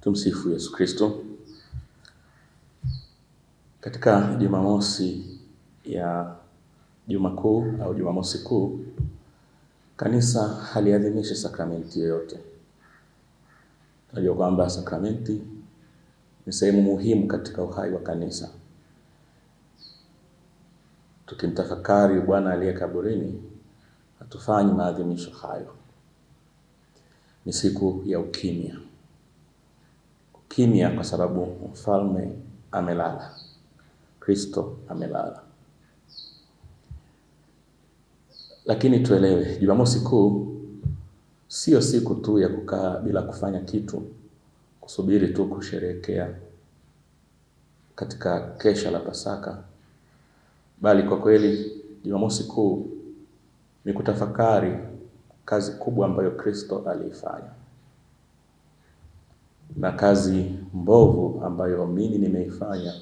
Tumsifu Yesu Kristo. Katika Jumamosi ya Juma Kuu au Jumamosi Kuu, kanisa haliadhimishi sakramenti yoyote. Tunajua kwamba sakramenti ni sehemu muhimu katika uhai wa kanisa. Tukimtafakari Bwana aliye kaburini, hatufanyi maadhimisho hayo. Ni siku ya ukimya. Ukimya kwa sababu mfalme amelala. Kristo amelala. Lakini tuelewe, Jumamosi Kuu sio siku tu ya kukaa bila kufanya kitu, kusubiri tu kusherehekea katika kesha la Pasaka, bali kwa kweli Jumamosi Kuu ni kutafakari kazi kubwa ambayo Kristo aliifanya, na kazi mbovu ambayo mimi nimeifanya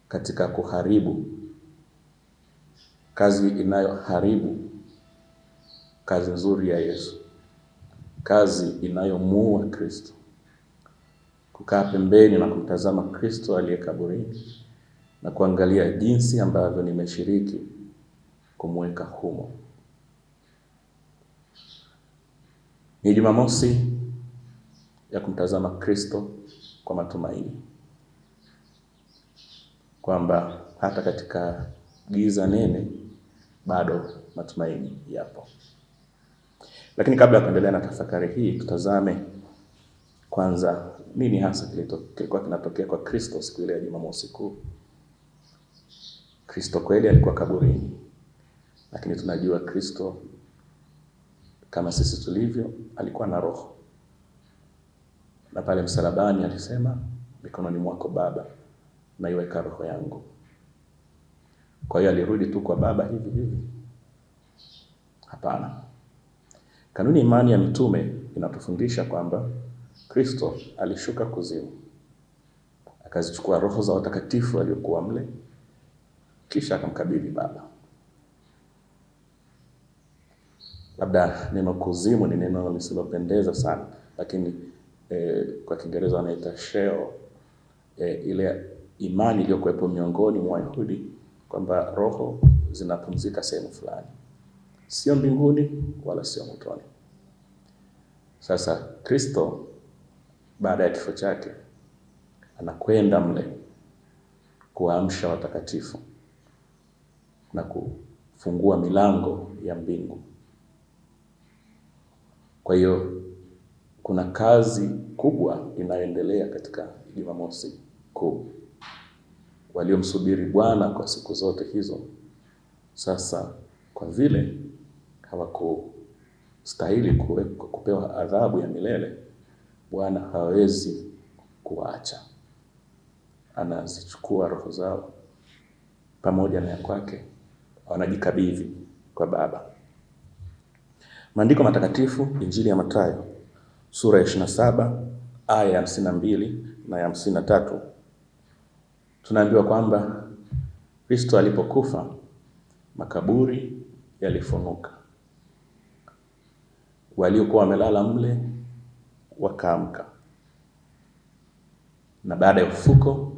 katika kuharibu, kazi inayoharibu kazi nzuri ya Yesu, kazi inayomuua Kristo. Kukaa pembeni na kumtazama Kristo aliye kaburini na kuangalia jinsi ambavyo nimeshiriki kumweka humo. Ni Jumamosi ya kumtazama Kristo kwa matumaini, kwamba hata katika giza nene bado matumaini yapo. Lakini kabla ya kuendelea na tafakari hii, tutazame kwanza nini hasa kilikuwa kinatokea kwa Kristo siku ile ya Jumamosi Kuu. Kristo kweli alikuwa kaburini, lakini tunajua Kristo kama sisi tulivyo alikuwa na roho. Na pale msalabani alisema, mikononi mwako Baba naiweka roho yangu. Kwa hiyo alirudi tu kwa Baba hivi hivi? Hapana. Kanuni imani ya mitume inatufundisha kwamba Kristo alishuka kuzimu, akazichukua roho za watakatifu waliokuwa mle, kisha akamkabidhi Baba. Labda neno kuzimu ni neno lisilopendeza sana, lakini kwa Kiingereza wanaita Sheol, ile imani iliyokuwepo miongoni mwa Wayahudi kwamba roho zinapumzika sehemu fulani, sio mbinguni wala sio motoni. Sasa Kristo baada ya kifo chake anakwenda mle kuamsha watakatifu na kufungua milango ya mbingu. Kwa hiyo kuna kazi kubwa inayoendelea katika Jumamosi Kuu. Waliomsubiri Bwana kwa siku zote hizo, sasa kwa vile hawakustahili kupewa adhabu ya milele, Bwana hawezi kuacha. Anazichukua roho zao pamoja na ya kwake, wanajikabidhi kwa Baba. Maandiko matakatifu, Injili ya Mathayo sura ya 27 aya ya 52 na ya 53, tunaambiwa kwamba Kristo alipokufa makaburi yalifunuka. Waliokuwa wamelala mle wakaamka, na baada ya ufufuko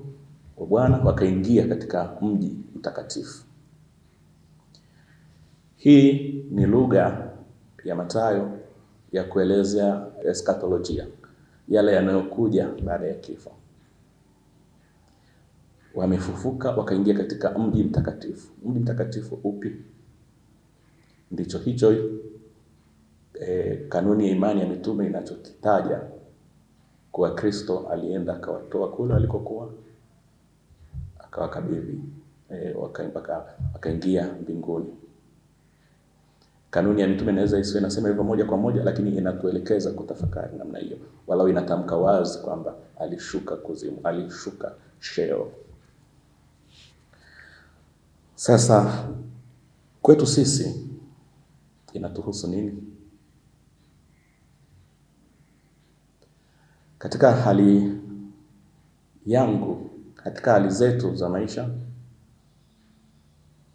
wa Bwana wakaingia katika mji mtakatifu. Hii ni lugha ya Mathayo ya kuelezea eskatolojia, yale yanayokuja baada ya kifo. Wamefufuka wakaingia katika mji mtakatifu. Mji mtakatifu upi? Ndicho hicho kanuni ya imani ya mitume inachokitaja, kwa Kristo alienda akawatoa kule alikokuwa, akawakabidhi wakaingia mbinguni. Kanuni ya mitume inaweza isiwe inasema hivyo moja kwa moja, lakini inatuelekeza kutafakari namna hiyo. Walau inatamka wazi kwamba alishuka kuzimu, alishuka Sheol. Sasa kwetu sisi inatuhusu nini? Katika hali yangu, katika hali zetu za maisha,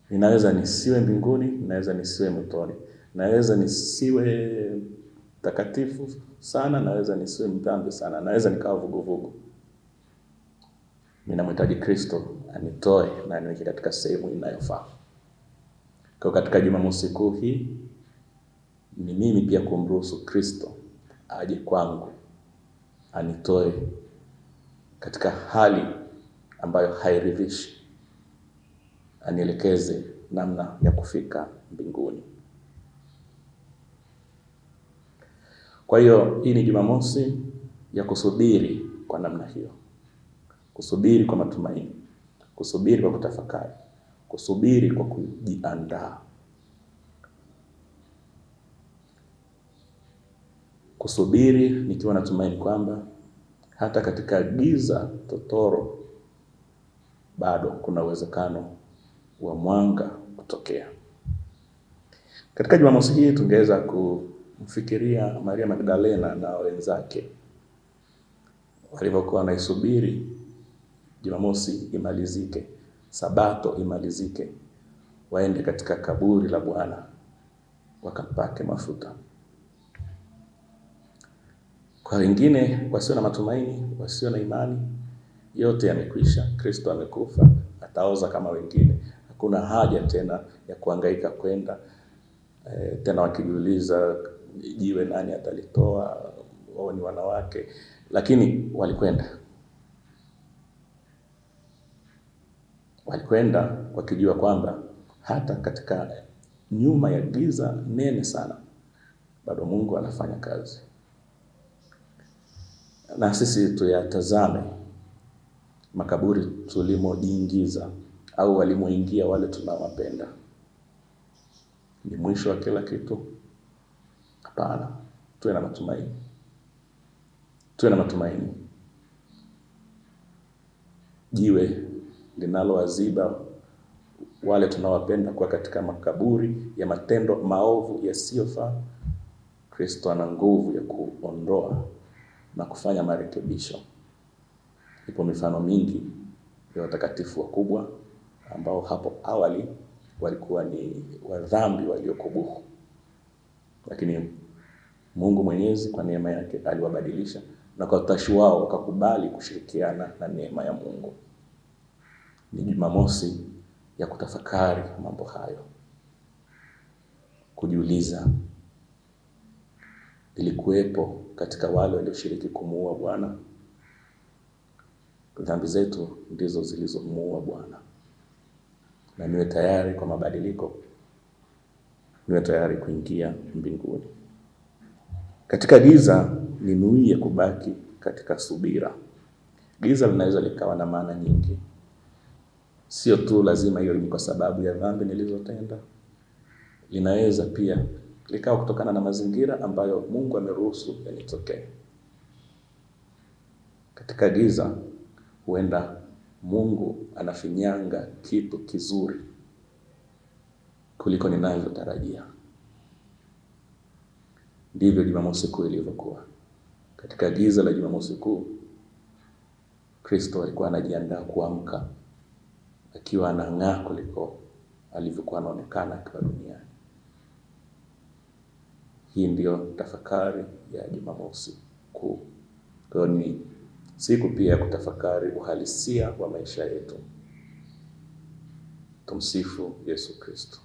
ninaweza nisiwe mbinguni, ninaweza nisiwe motoni, naweza nisiwe mtakatifu sana, naweza nisiwe mdhambi sana, naweza nikawa vuguvugu. Ninamhitaji Kristo anitoe na aniweke katika sehemu inayofaa. Kwa katika Jumamosi Kuu hii ni mimi pia kumruhusu Kristo aje kwangu, anitoe katika hali ambayo hairidhishi, anielekeze namna ya kufika mbinguni. Kwa hiyo hii ni Jumamosi ya kusubiri kwa namna hiyo. Kusubiri kwa matumaini, kusubiri kwa kutafakari, kusubiri kwa kujiandaa. Kusubiri nikiwa natumaini kwamba hata katika giza totoro bado kuna uwezekano wa mwanga kutokea. Katika Jumamosi hii tungeweza kumfikiria Maria Magdalena na wenzake walivyokuwa wanaisubiri Jumamosi imalizike, Sabato imalizike, waende katika kaburi la Bwana wakampake mafuta. Kwa wengine wasio na matumaini, wasio na imani, yote yamekwisha. Kristo amekufa, ataoza kama wengine. Hakuna haja tena ya kuhangaika kwenda tena wakijiuliza jiwe nani atalitoa, wao ni wanawake. Lakini walikwenda wakijua kwamba hata katika nyuma ya giza nene sana bado Mungu anafanya kazi. Na sisi tuyatazame makaburi tulimojiingiza au walimoingia wale tunawapenda. Ni mwisho wa kila kitu? Hapana. Tuwe na matumaini. Tuwe na matumaini. Jiwe linalowaziba wale tunawapenda kwa katika makaburi ya matendo maovu yasiyofaa, Kristo ana nguvu ya kuondoa na kufanya marekebisho. Ipo mifano mingi ya watakatifu wakubwa ambao hapo awali walikuwa ni wadhambi waliokubuhu, lakini Mungu Mwenyezi kwa neema yake aliwabadilisha, na kwa utashi wao wakakubali kushirikiana na neema ya Mungu. Ni Jumamosi ya kutafakari mambo hayo, kujiuliza, ilikuwepo katika wale walioshiriki kumuua Bwana? Dhambi zetu ndizo zilizomuua Bwana. Na niwe tayari kwa mabadiliko, niwe tayari kuingia mbinguni. Katika giza ninuie kubaki katika subira. Giza linaweza likawa na maana nyingi. Sio tu lazima hiyo ni kwa sababu ya dhambi nilizotenda. Linaweza pia likawa kutokana na mazingira ambayo Mungu ameruhusu yanitokee. Katika giza huenda Mungu anafinyanga kitu kizuri kuliko ninavyotarajia. Ndivyo Jumamosi Kuu ilivyokuwa. Katika giza la Jumamosi Kuu, Kristo alikuwa anajiandaa kuamka akiwa anang'aa kuliko alivyokuwa anaonekana kwa duniani. Hii ndio tafakari ya Jumamosi Kuu. Kwa ni siku pia ya kutafakari uhalisia wa maisha yetu. Tumsifu Yesu Kristo.